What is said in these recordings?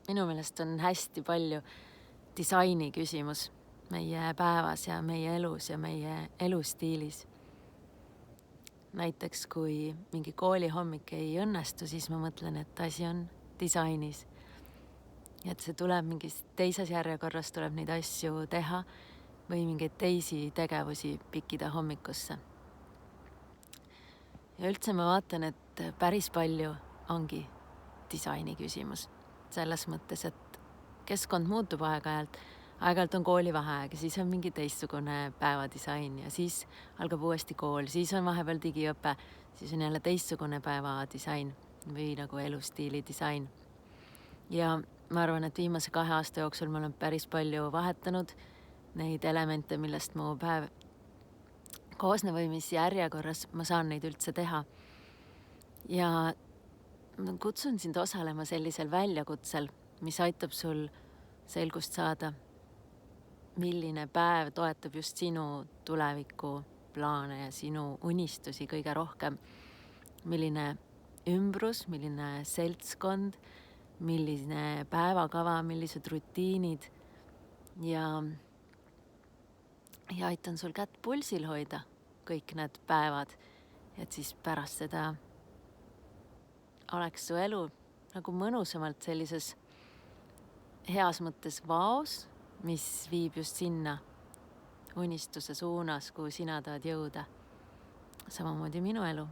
minu meelest on hästi palju disaini küsimus meie päevas ja meie elus ja meie elustiilis. Näiteks kui mingi koolihommik ei õnnestu, siis ma mõtlen, et asi on disainis. Et see tuleb mingis teises järjekorras, tuleb neid asju teha või mingeid teisi tegevusi pikida hommikusse. Ja üldse ma vaatan, et päris palju ongi disaini küsimus. Selles mõttes, et keskkond muutub aeg-ajalt on koolivaheaeg ja siis on mingi teistsugune päevadisain ja siis algab uuesti kool, siis on vahepeal digiõpe, siis on jälle teistsugune päevadisain või nagu elustiili disain. Ja ma arvan, et viimase 2 aasta jooksul ma olen päris palju vahetanud neid elemente, millest mu päev koosneb või mis järjekorras ma saan neid üldse teha. Ja ma kutsun sind osalema sellisel väljakutsel, mis aitab sul selgust saada, milline päev toetab just sinu tuleviku plaane ja sinu unistusi kõige rohkem. Milline ümbrus, milline seltskond, milline päevakava, millised rutiinid ja aitan sul kätt pulsil hoida kõik need päevad, et siis pärast seda oleks su elu nagu mõnusamalt sellises heas mõttes vaos, mis viib just sinna unistuse suunas, kuhu sina tahad jõuda. Samamoodi minu elu.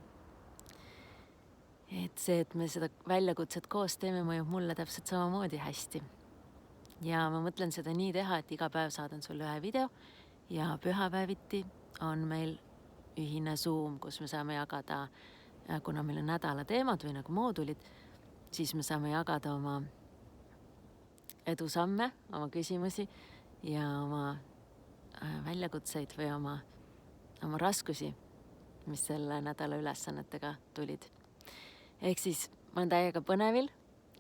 Et see, et me seda väljakutset koos teeme, mõjub mulle täpselt samamoodi hästi. Ja ma mõtlen seda nii teha, et iga päev saadan sulle ühe video ja pühapäeviti on meil ühine Zoom, kus me saame jagada, kuna meil on nädala teemad või nagu moodulid, siis me saame jagada oma edusamme, oma küsimusi ja oma väljakutseid või oma raskusi, mis selle nädala ülesannetega tulid. Ehk siis ma olen täiega põnevil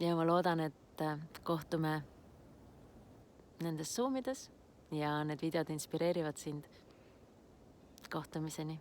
ja ma loodan, et kohtume nendes Zoomides ja need videod inspireerivad sind. Kohtumiseni!